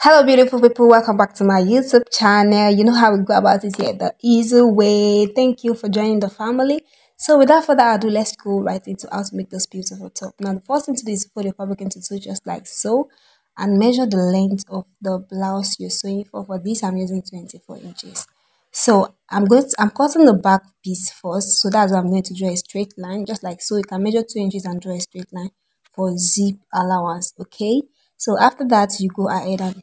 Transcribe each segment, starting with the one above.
Hello, beautiful people. Welcome back to my YouTube channel. You know how we go about it here, the easy way. Thank you for joining the family. So, without further ado, let's go right into how to make this beautiful top. Now, the first thing to do is fold your fabric into two, just like so, and measure the length of the blouse you're sewing for. For this, I'm using 24 inches. So, I'm cutting the back piece first. So that's why I'm going to draw a straight line, just like so. You can measure 2 inches and draw a straight line for zip allowance. Okay. So after that, you go ahead and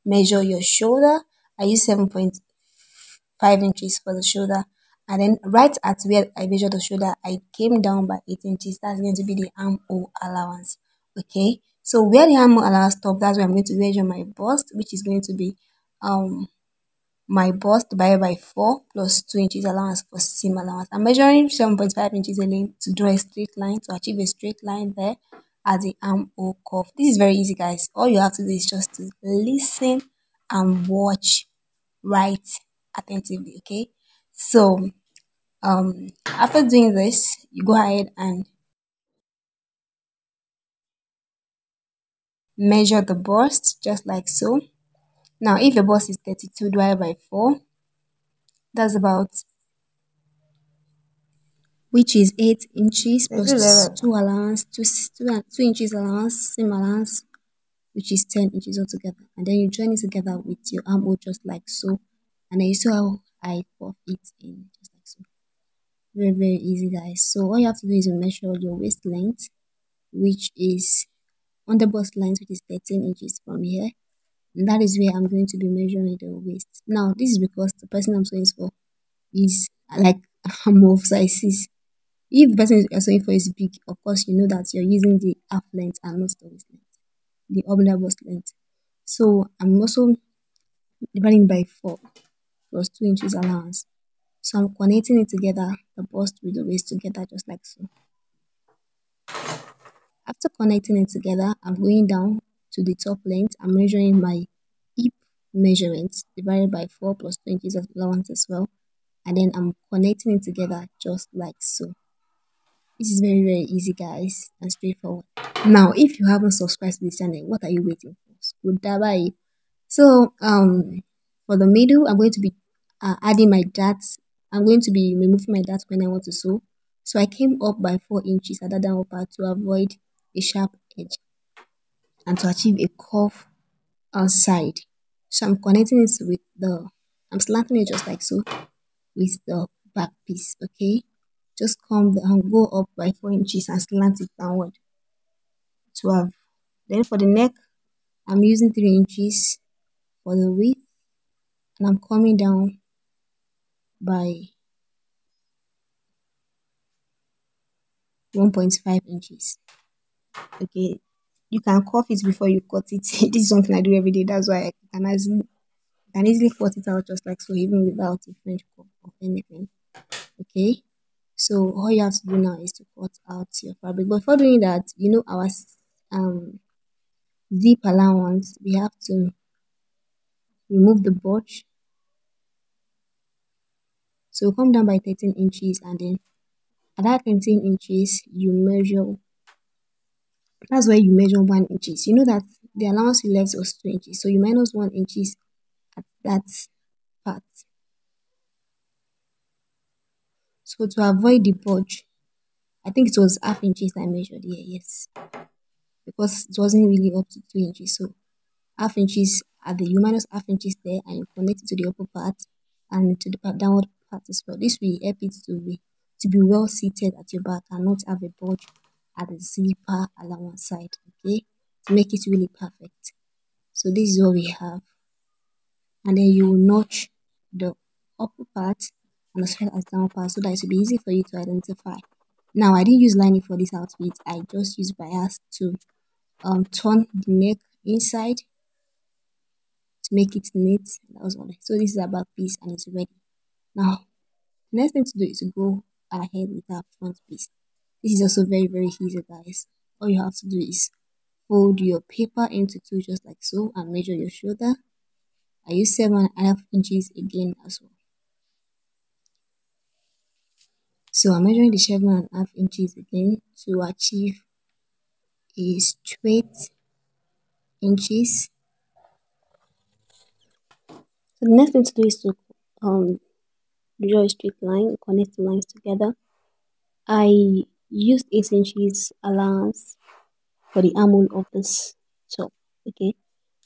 measure your shoulder. I use 7.5 inches for the shoulder. And then right at where I measured the shoulder, I came down by 8 inches. That's going to be the armhole allowance. Okay. So where the armhole allowance stops, that's where I'm going to measure my bust, which is going to be my bust divided by 4 plus 2 inches allowance for seam allowance. I'm measuring 7.5 inches again to draw a straight line, to achieve a straight line there at the armhole curve. This is very easy, guys. All you have to do is just to listen and watch right attentively, okay? So after doing this, you go ahead and measure the bust just like so. Now if your bust is 32 divided by 4, that's about, which is 8 inches plus 2 allowance, 2 inches allowance, seam allowance, which is 10 inches altogether. And then you join it together with your armhole just like so. And then you see how I puff it in just like so. Very, very easy, guys. So all you have to do is measure your waist length, which is on the bust length, which is 13 inches from here. And that is where I'm going to be measuring the waist. Now, this is because the person I'm sewing for is like I'm of sizes. If the person you're sewing for is big, of course, you know that you're using the half length and not the waist length, the under bust length. So I'm also dividing by 4 plus 2 inches allowance. So I'm connecting it together, the bust with the waist together, just like so. After connecting it together, I'm going down to the top length. I'm measuring my hip measurements divided by 4 plus 2 inches of allowance as well. And then I'm connecting it together just like so. This is very, very easy, guys, and straightforward. Now, if you haven't subscribed to this channel, what are you waiting for? Goodbye. So, for the middle, I'm going to be adding my darts. I'm going to be removing my darts when I want to sew. So I came up by 4 inches at the down part to avoid a sharp edge and to achieve a curve outside. So I'm connecting it with I'm slanting it just like so with the back piece, okay? Just come and go up by 4 inches and slant it downward to have. Then for the neck, I'm using 3 inches for the width, and I'm coming down by 1.5 inches. Okay, you can curve it before you cut it. This is something I do every day. That's why I can easily cut it out just like so, even without a French curve or anything. Okay, so all you have to do now is to cut out your fabric. But before doing that, you know our zip allowance, we have to remove the bunch. So come down by 13 inches, and then at that 13 inches, you measure. That's where you measure 1 inches. You know that the allowance you left was 2 inches, so you minus 1 inches at that part. So to avoid the bulge, I think it was half inches I measured here, yes, because it wasn't really up to 2 inches. So half inches at the you minus half inches there, and you connect it to the upper part and to the downward part as well. This will help it to be well seated at your back and not have a bulge at the zipper allowance side, okay, to make it really perfect. So this is what we have, and then you will notch the upper part and as well as down part so that it will be easy for you to identify. Now I didn't use lining for this outfit. I just used bias to turn the neck inside to make it neat. That was all. So this is our back piece and it's ready. Now the next thing to do is to go ahead with our front piece. This is also very, very easy, guys. All you have to do is fold your paper into two just like so and measure your shoulder. I use 7.5 inches again as well. So I'm measuring the 7.5 inches again to achieve a straight inches So the next thing to do is to um draw a straight line, connect the lines together. I used 8 inches allowance for the armhole of this top. Okay,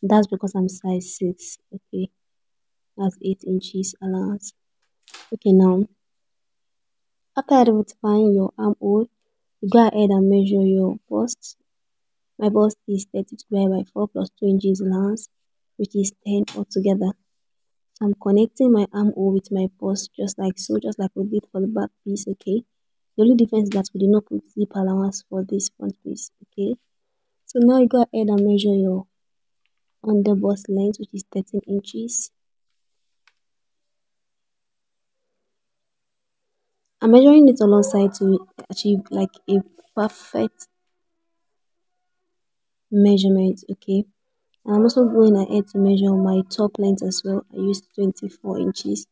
that's because I'm size 6. Okay, that's 8 inches allowance. Okay, now after identifying your armhole, you go ahead and measure your bust. My bust is 30 square by 4 plus 2 inches allowance, which is 10 altogether. So I'm connecting my armhole with my bust just like so, just like we did for the back piece. Okay, the only difference is that we did not put zip allowance for this front piece. Okay, so now you go ahead and measure your under bust length, which is 13 inches. I'm measuring it alongside to achieve like a perfect measurement. Okay, and I'm also going ahead to measure my top length as well. I used 24 inches.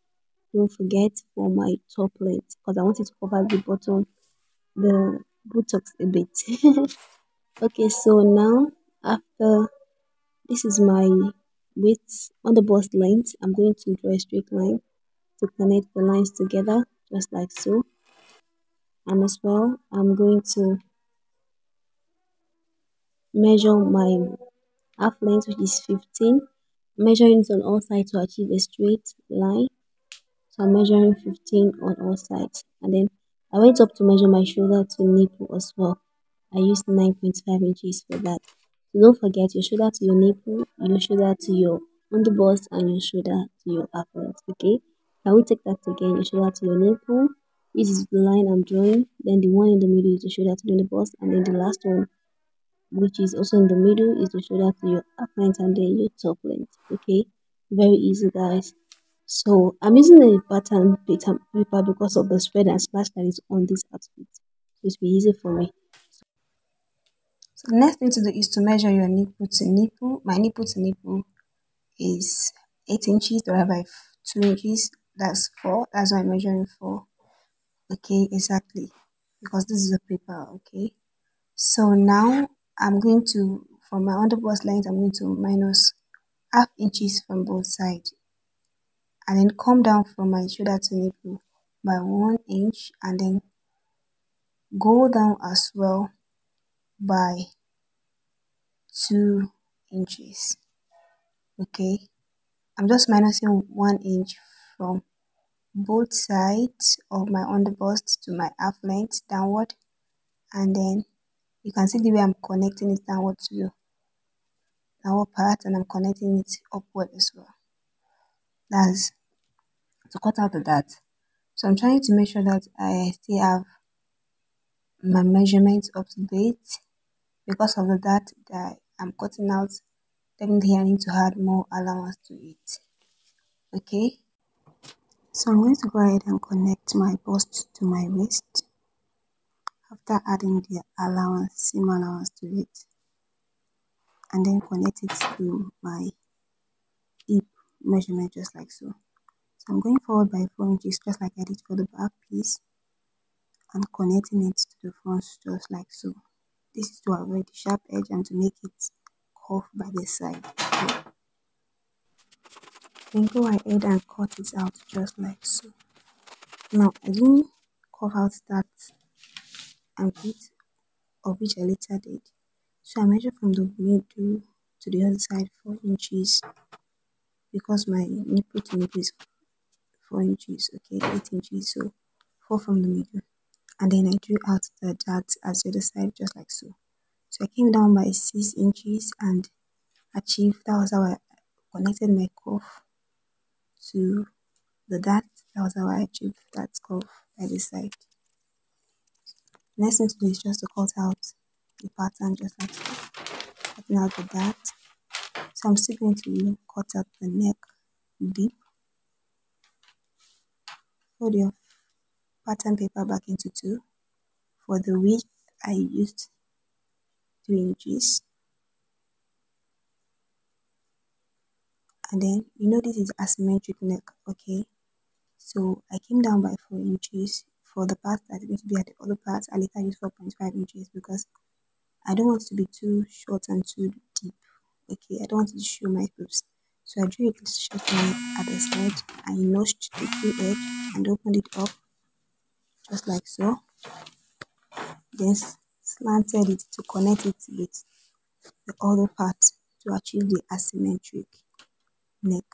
Don't forget for my top length because I want it to cover the bottom, the buttocks a bit. Okay, so now after this is my width on the bust length, I'm going to draw a straight line to connect the lines together just like so. And as well, I'm going to measure my half length, which is 15, measuring it on all sides to achieve a straight line. So I'm measuring 15 on all sides. And then I went up to measure my shoulder to nipple as well. I used 9.5 inches for that. So don't forget your shoulder to your nipple, your shoulder to your underbust, and your shoulder to your half length. Okay? Can we take that again? Your shoulder to your nipple. This is the line I'm drawing. Then the one in the middle is the shoulder to the underbust, and then the last one, which is also in the middle, is the shoulder to your half length and then your top length. Okay? Very easy, guys. So I'm using a pattern paper because of the spread and splash that is on this outfit. So it's be easy for me. So the next thing to do is to measure your nipple to nipple. My nipple to nipple is 8 inches divided by 2 inches. That's 4. That's why I'm measuring 4. Okay, exactly. Because this is a paper, okay? So now I'm going to, from my underbust length, I'm going to minus half inches from both sides. And then come down from my shoulder to nipple by 1 inch and then go down as well by 2 inches. Okay, I'm just minusing 1 inch from both sides of my underbust to my half length downward, and then you can see the way I'm connecting it downward to the downward part, and I'm connecting it upward as well. That's to cut out the dart. So I'm trying to make sure that I still have my measurements up to date. Because of the dart that I'm cutting out, definitely I need to add more allowance to it. Okay, so I'm going to go ahead and connect my bust to my waist after adding the allowance, seam allowance to it, and then connect it to my hip measurement just like so. So I'm going forward by 4 inches just like I did for the back piece and connecting it to the front just like so. This is to avoid the sharp edge and to make it curve by the side. Okay. Then go ahead and cut it out just like so. Now I didn't cut out that bit of which I later did. So I measure from the middle to the other side 4 inches because my nipple to nipple is 4 inches, okay, 8 inches, so 4 from the middle. And then I drew out the dart as the other side just like so. So I came down by 6 inches and achieved, that was how I connected my cuff to the dart. That was how I achieved that curve by the side. Next thing to do is just to cut out the pattern just like so. Cutting out the dart. So I'm still going to cut out the neck deep. Fold your pattern paper back into two. For the width, I used 3 inches. And then, you know this is asymmetric neck, okay? So I came down by 4 inches for the part that's going to be at the other part. I later used 4.5 inches because I don't want it to be too short and too deep. Okay, I don't want it to show my boobs. So I drew a straight line at the side. I notched the two edge and opened it up just like so. Then slanted it to connect it with the other part to achieve the asymmetric neck.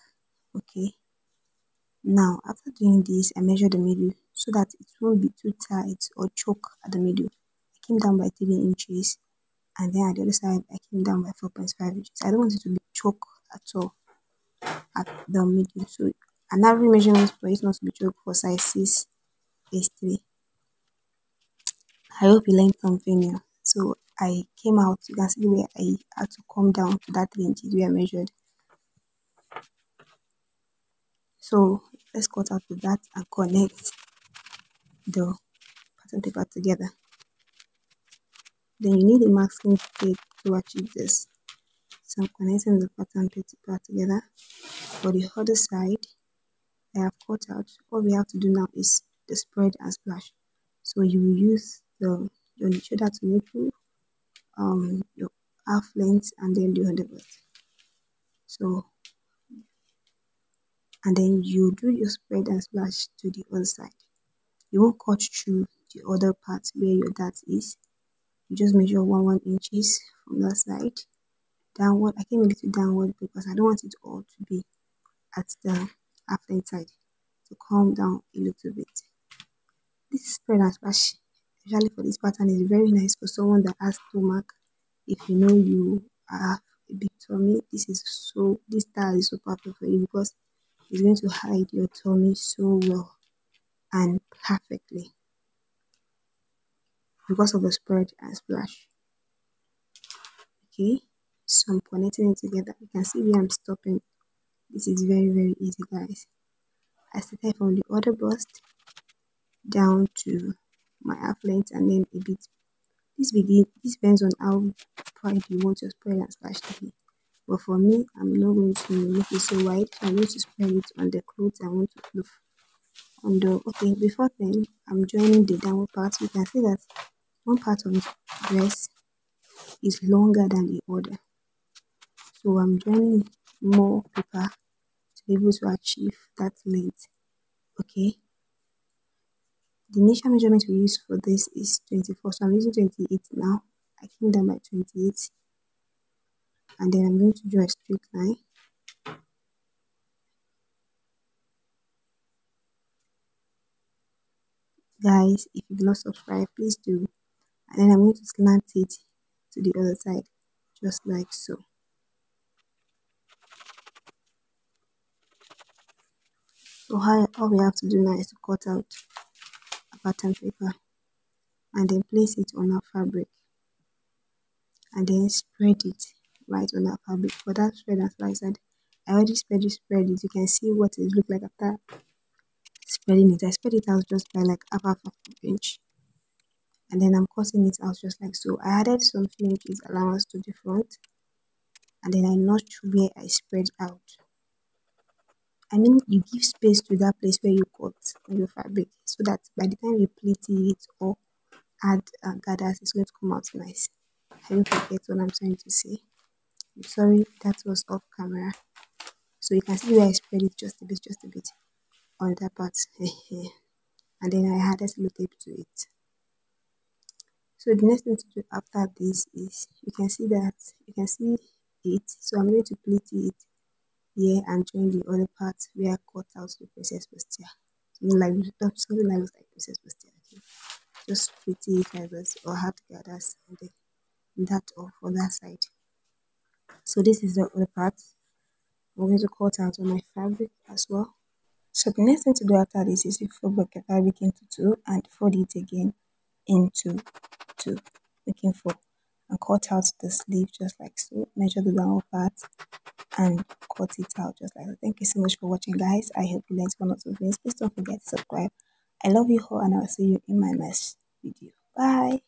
Okay. Now after doing this, I measured the middle so that it won't be too tight or choke at the middle. I came down by 3 inches, and then at the other side I came down by 4.5 inches. I don't want it to be choke at all at the middle. So an average measurement for it not to be choke for size 6 is 3. I hope you learned something new. So I came out, you can see where I had to come down to that 3 inches where I measured. So let's cut out with that and connect the pattern paper together. Then you need a masking tape to achieve this. So I'm connecting the pattern paper together. For the other side, I have cut out. All we have to do now is the spread and splash. So you will use your shoulder to nipple, your half length, and then the other bit. So and then you do your spread and splash to the other side. You won't cut through the other part where your dart is. You just measure 1 inches from that side downward. I came a little downward because I don't want it all to be at the half length side, to come down a little bit. This spread and splash, especially for this pattern, is very nice for someone that has stomach. If you know you have a big tummy, this style is so perfect for you because it's going to hide your tummy so well and perfectly because of the spread and splash. Okay, so I'm connecting it together. You can see where I'm stopping. This is very easy, guys. I started from the other bust down to my half length and then a bit. This depends on how wide you want your spread and splash to be. But for me, I'm not going to make it so wide. I'm going to spread it on the clothes I want to clothe on the. Okay, before then, I'm joining the downward part. You can see that one part of the dress is longer than the other. So I'm joining more paper to be able to achieve that length. Okay. The initial measurement we use for this is 24. So I'm using 28 now. I came down by 28. And then I'm going to draw a straight line. Guys, if you've not subscribed, please do. And then I'm going to slant it to the other side, just like so. So all we have to do now is to cut out a pattern paper and then place it on our fabric and then spread it right on our fabric. For that spread and slice, I already spread it. You can see what it looks like after spreading it. I spread it out just by like half of an inch. And then I'm cutting it out just like so. I added some few inches allowance to the front. And then I notch where I spread out. I mean, you give space to that place where you cut on your fabric so that by the time you pleat it or add gathers, it's going to come out nice. I hope you get what I'm trying to say. I'm sorry, that was off camera. So you can see where I spread it just a bit on that part. And then I added tape to it. So the next thing to do after this is you can see it. So I'm going to pleat it here and join the other part where I cut out the princess bustier. Something that looks like princess bustier. Okay. Just pleat it like this or add gathers and then that off on that side. So this is the other part. I'm going to cut out on my fabric as well. So the next thing to do after this is you fold the fabric into two and fold it again into two, making four, and cut out the sleeve just like so. Measure the downward part and cut it out just like that. Thank you so much for watching, guys. I hope you learned one or two things. Please don't forget to subscribe. I love you all and I'll see you in my next video. Bye.